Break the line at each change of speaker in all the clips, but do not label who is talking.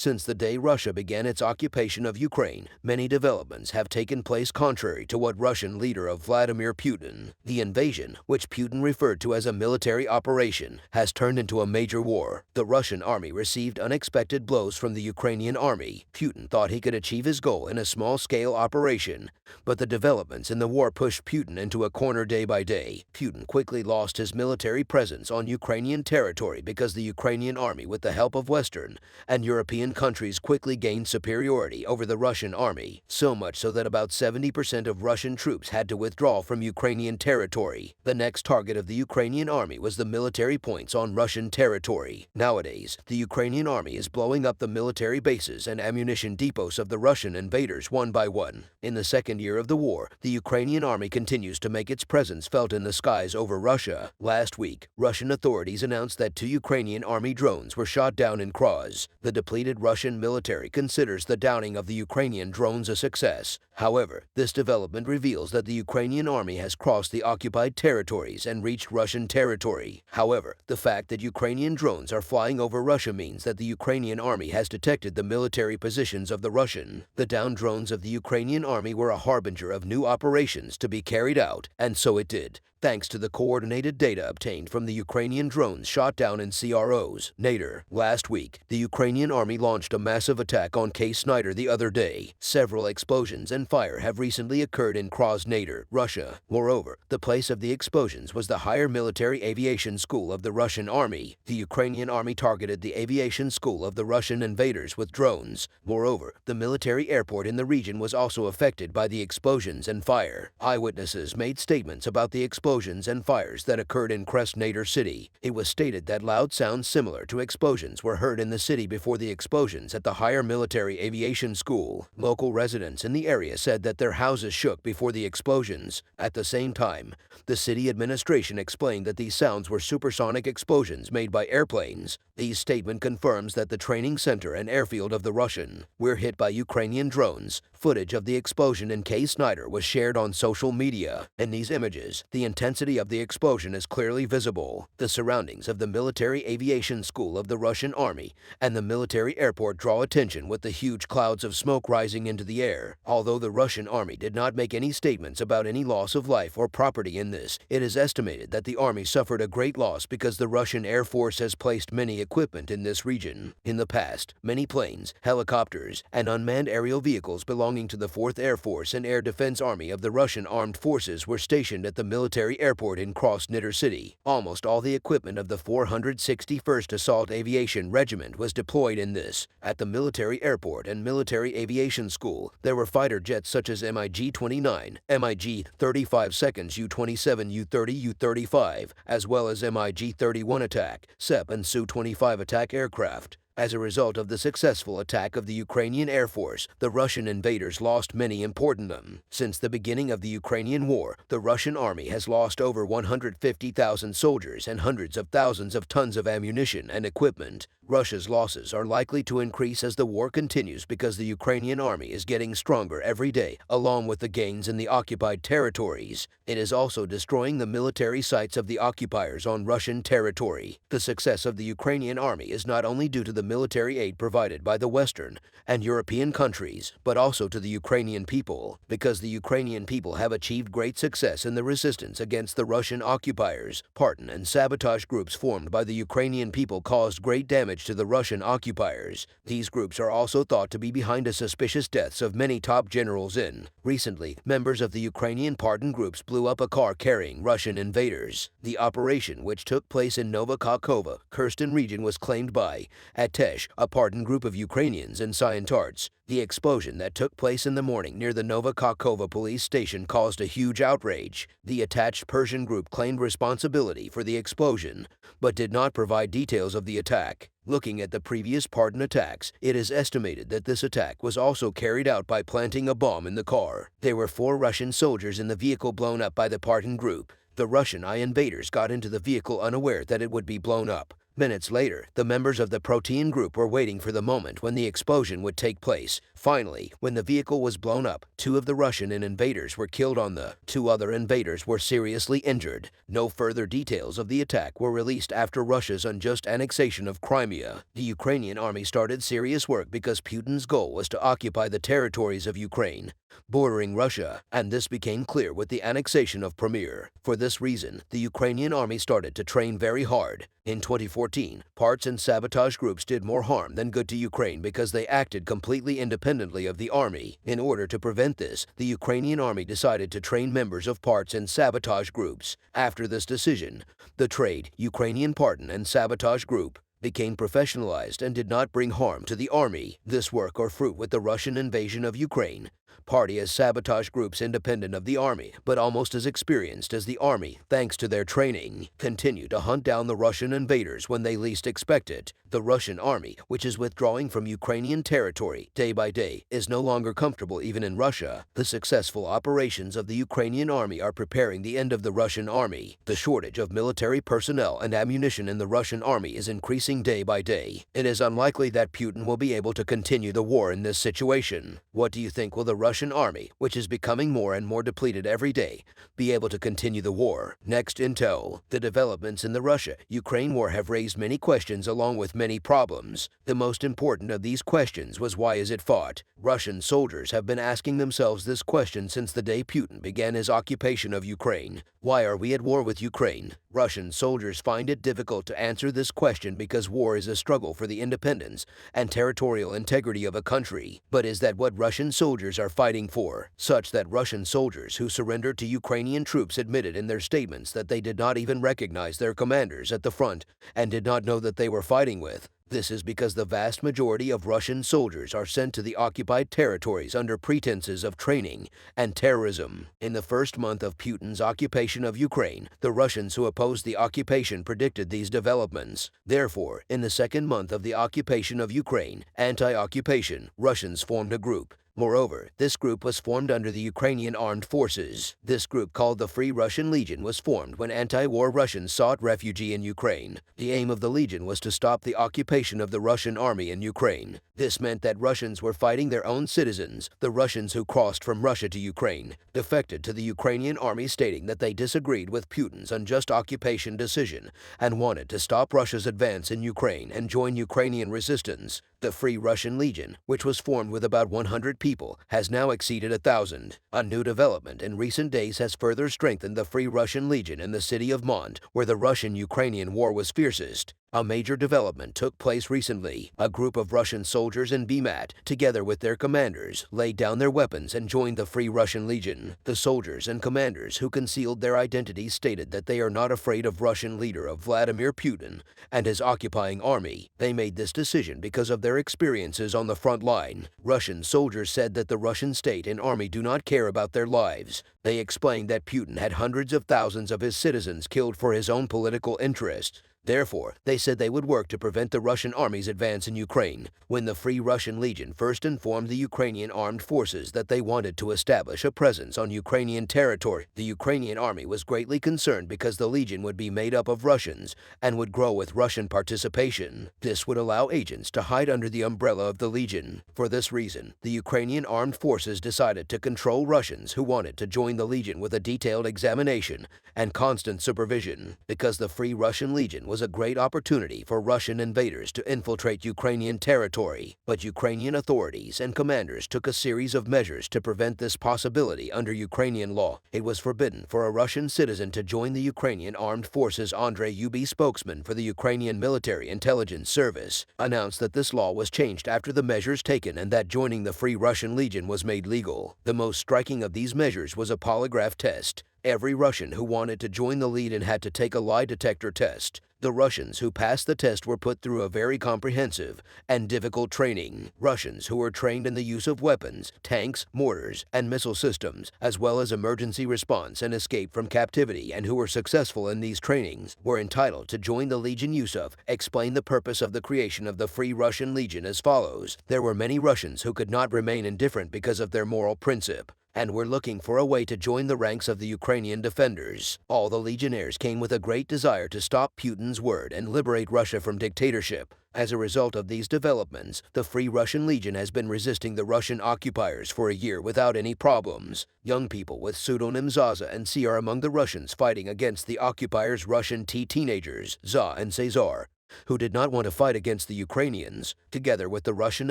Since the day Russia began its occupation of Ukraine, many developments have taken place contrary to what Russian leader Vladimir Putin. The invasion, which Putin referred to as a military operation, has turned into a major war. The Russian army received unexpected blows from the Ukrainian army. Putin thought he could achieve his goal in a small-scale operation, but the developments in the war pushed Putin into a corner day by day. Putin quickly lost his military presence on Ukrainian territory because the Ukrainian army, with the help of Western and European countries, quickly gained superiority over the Russian army, so much so that about 70% of Russian troops had to withdraw from Ukrainian territory. The next target of the Ukrainian army was the military points on Russian territory. Nowadays, the Ukrainian army is blowing up the military bases and ammunition depots of the Russian invaders one by one. In the second year of the war, the Ukrainian army continues to make its presence felt in the skies over Russia. Last week, Russian authorities announced that 2 Ukrainian army drones were shot down in Kras. The depleted Russian military considers the downing of the Ukrainian drones a success. However, this development reveals that the Ukrainian army has crossed the occupied territories and reached Russian territory. However, the fact that Ukrainian drones are flying over Russia means that the Ukrainian army has detected the military positions of the Russian. The downed drones of the Ukrainian army were a harbinger of new operations to be carried out, and so it did, thanks to the coordinated data obtained from the Ukrainian drones shot down in CROs. Nader. Last week, the Ukrainian army launched a massive attack on Snyder the other day. Several explosions and fire have recently occurred in Nader, Russia. Moreover, the place of the explosions was the Higher Military Aviation School of the Russian Army. The Ukrainian army targeted the aviation school of the Russian invaders with drones. Moreover, the military airport in the region was also affected by the explosions and fire. Eyewitnesses made statements about the explosions and fires that occurred in Nader city. It was stated that loud sounds similar to explosions were heard in the city before the explosions at the Higher Military Aviation School. Local residents in the area said that their houses shook before the explosions. At the same time, the city administration explained that these sounds were supersonic explosions made by airplanes. This statement confirms that the training center and airfield of the Russian were hit by Ukrainian drones. Footage of the explosion in Snyder was shared on social media. In these images, the intensity of the explosion is clearly visible. The surroundings of the Military Aviation School of the Russian Army and the military airport draw attention with the huge clouds of smoke rising into the air. Although the Russian army did not make any statements about any loss of life or property in this, it is estimated that the army suffered a great loss because the Russian Air Force has placed many equipment in this region. In the past, many planes, helicopters, and unmanned aerial vehicles belonging to the 4th Air Force and Air Defense Army of the Russian Armed Forces were stationed at the military airport in Nader city. Almost all the equipment of the 461st Assault Aviation Regiment was deployed in this. At the military airport and military aviation school, there were fighter jets such as MiG-29, MiG-35 U-27, U-30, U-35, as well as MiG-31 attack, SEP and Su-25 attack aircraft. As a result of the successful attack of the Ukrainian Air Force, the Russian invaders lost many important men. Since the beginning of the Ukrainian war, the Russian army has lost over 150,000 soldiers and hundreds of thousands of tons of ammunition and equipment. Russia's losses are likely to increase as the war continues because the Ukrainian army is getting stronger every day, along with the gains in the occupied territories. It is also destroying the military sites of the occupiers on Russian territory. The success of the Ukrainian army is not only due to the military aid provided by the Western and European countries, but also to the Ukrainian people, because the Ukrainian people have achieved great success in the resistance against the Russian occupiers. Partisan and sabotage groups formed by the Ukrainian people caused great damage to the Russian occupiers. These groups are also thought to be behind the suspicious deaths of many top generals in. Recently, members of the Ukrainian partisan groups blew up a car carrying Russian invaders. The operation, which took place in Novokakova, Kherson region, was claimed by Tesh, a partisan group of Ukrainians, and Scientarts. The explosion that took place in the morning near the Novokakova police station caused a huge outrage. The attached Persian group claimed responsibility for the explosion, but did not provide details of the attack. Looking at the previous partisan attacks, it is estimated that this attack was also carried out by planting a bomb in the car. There were 4 Russian soldiers in the vehicle blown up by the partisan group. The Russian invaders got into the vehicle unaware that it would be blown up. Minutes later, the members of the Protein group were waiting for the moment when the explosion would take place. Finally, when the vehicle was blown up, 2 of the Russian invaders were killed on the 2 other invaders were seriously injured. No further details of the attack were released after Russia's unjust annexation of Crimea. The Ukrainian army started serious work because Putin's goal was to occupy the territories of Ukraine, bordering Russia, and this became clear with the annexation of Crimea. For this reason, the Ukrainian army started to train very hard. In 2014, parts and sabotage groups did more harm than good to Ukraine because they acted completely independently of the army. In order to prevent this, the Ukrainian army decided to train members of parts and sabotage groups. After this decision, the trade Ukrainian part and sabotage group became professionalized and did not bring harm to the army. This work or fruit with the Russian invasion of Ukraine. Party as sabotage groups independent of the army, but almost as experienced as the army, thanks to their training, continue to hunt down the Russian invaders when they least expect it. The Russian army, which is withdrawing from Ukrainian territory day by day, is no longer comfortable even in Russia. The successful operations of the Ukrainian army are preparing the end of the Russian army. The shortage of military personnel and ammunition in the Russian army is increasing day by day. It is unlikely that Putin will be able to continue the war in this situation. What do you think? Will the Russian army, which is becoming more and more depleted every day, be able to continue the war? Next intel. The developments in the Russia-Ukraine war have raised many questions along with many problems. The most important of these questions was, why is it fought? Russian soldiers have been asking themselves this question since the day Putin began his occupation of Ukraine. Why are we at war with Ukraine? Russian soldiers find it difficult to answer this question because war is a struggle for the independence and territorial integrity of a country. But is that what Russian soldiers are fighting for? Such that Russian soldiers who surrendered to Ukrainian troops admitted in their statements that they did not even recognize their commanders at the front and did not know that they were fighting with. This is because the vast majority of Russian soldiers are sent to the occupied territories under pretenses of training and terrorism. In the first month of Putin's occupation of Ukraine, the Russians who opposed the occupation predicted these developments. Therefore, in the second month of the occupation of Ukraine, anti-occupation Russians formed a group. Moreover, this group was formed under the Ukrainian armed forces. This group, called the Free Russian Legion, was formed when anti-war Russians sought refuge in Ukraine. The aim of the Legion was to stop the occupation of the Russian army in Ukraine. This meant that Russians were fighting their own citizens. The Russians who crossed from Russia to Ukraine defected to the Ukrainian army, stating that they disagreed with Putin's unjust occupation decision and wanted to stop Russia's advance in Ukraine and join Ukrainian resistance. The Free Russian Legion, which was formed with about 100 people, has now exceeded 1,000. A new development in recent days has further strengthened the Free Russian Legion in the city of Mont, where the Russian-Ukrainian war was fiercest. A major development took place recently. A group of Russian soldiers in Bmat, together with their commanders, laid down their weapons and joined the Free Russian Legion. The soldiers and commanders who concealed their identities stated that they are not afraid of Russian leader of Vladimir Putin and his occupying army. They made this decision because of their experiences on the front line. Russian soldiers said that the Russian state and army do not care about their lives. They explained that Putin had hundreds of thousands of his citizens killed for his own political interests. Therefore, they said they would work to prevent the Russian army's advance in Ukraine. When the Free Russian Legion first informed the Ukrainian armed forces that they wanted to establish a presence on Ukrainian territory, the Ukrainian army was greatly concerned because the Legion would be made up of Russians and would grow with Russian participation. This would allow agents to hide under the umbrella of the Legion. For this reason, the Ukrainian armed forces decided to control Russians who wanted to join the Legion with a detailed examination and constant supervision. Because the Free Russian Legion was a great opportunity for Russian invaders to infiltrate Ukrainian territory, but Ukrainian authorities and commanders took a series of measures to prevent this possibility. Under Ukrainian law, it was forbidden for a Russian citizen to join the Ukrainian armed forces. Andrei Yubi, spokesman for the Ukrainian Military Intelligence Service, announced that this law was changed after the measures taken and that joining the Free Russian Legion was made legal. The most striking of these measures was a polygraph test. Every Russian who wanted to join the Legion had to take a lie detector test. The Russians who passed the test were put through a very comprehensive and difficult training. Russians who were trained in the use of weapons, tanks, mortars, and missile systems, as well as emergency response and escape from captivity, and who were successful in these trainings, were entitled to join the Legion. Yusuf explained the purpose of the creation of the Free Russian Legion as follows. There were many Russians who could not remain indifferent because of their moral principle, and were looking for a way to join the ranks of the Ukrainian defenders. All the legionnaires came with a great desire to stop Putin's word and liberate Russia from dictatorship. As a result of these developments, the Free Russian Legion has been resisting the Russian occupiers for a year without any problems. Young people with pseudonyms Zaza and C are among the Russians fighting against the occupiers' Russian teenagers, Za and Cesar, who did not want to fight against the Ukrainians, together with the Russian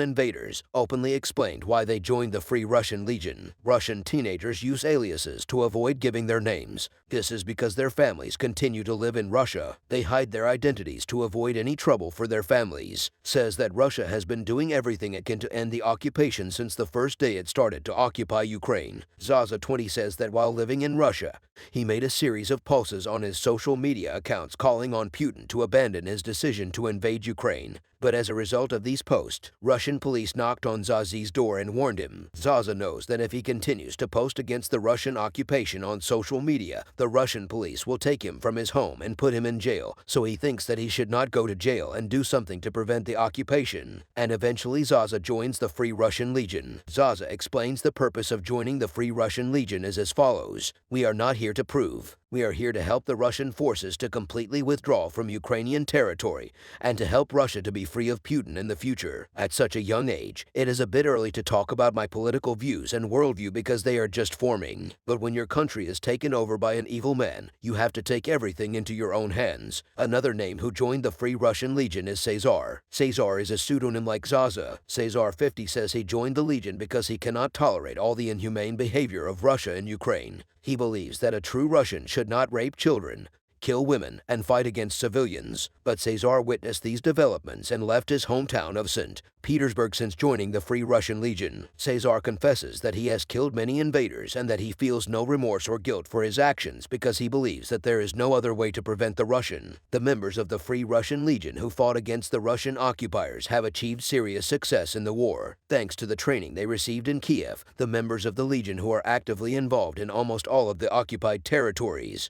invaders, openly explained why they joined the Free Russian Legion. Russian teenagers use aliases to avoid giving their names. This is because their families continue to live in Russia. They hide their identities to avoid any trouble for their families. Says that Russia has been doing everything it can to end the occupation since the first day it started to occupy Ukraine. Zaza 20 says that while living in Russia, he made a series of posts on his social media accounts calling on Putin to abandon his decision to invade Ukraine. But as a result of these posts, Russian police knocked on Zazi's door and warned him. Zaza knows that if he continues to post against the Russian occupation on social media, the Russian police will take him from his home and put him in jail, so he thinks that he should not go to jail and do something to prevent the occupation. And eventually Zaza joins the Free Russian Legion. Zaza explains the purpose of joining the Free Russian Legion is as follows. We are not here to prove. We are here to help the Russian forces to completely withdraw from Ukrainian territory and to help Russia to be free of Putin in the future. At such a young age, it is a bit early to talk about my political views and worldview because they are just forming. But when your country is taken over by an evil man, you have to take everything into your own hands. Another name who joined the Free Russian Legion is Cesar. Cesar is a pseudonym like Zaza. Cesar 50 says he joined the Legion because he cannot tolerate all the inhumane behavior of Russia in Ukraine. He believes that a true Russian should not rape children, kill women, and fight against civilians. But Cesar witnessed these developments and left his hometown of St. Petersburg since joining the Free Russian Legion. Cesar confesses that he has killed many invaders and that he feels no remorse or guilt for his actions because he believes that there is no other way to prevent the members of the Free Russian Legion who fought against the Russian occupiers have achieved serious success in the war. Thanks to the training they received in Kiev, the members of the Legion who are actively involved in almost all of the occupied territories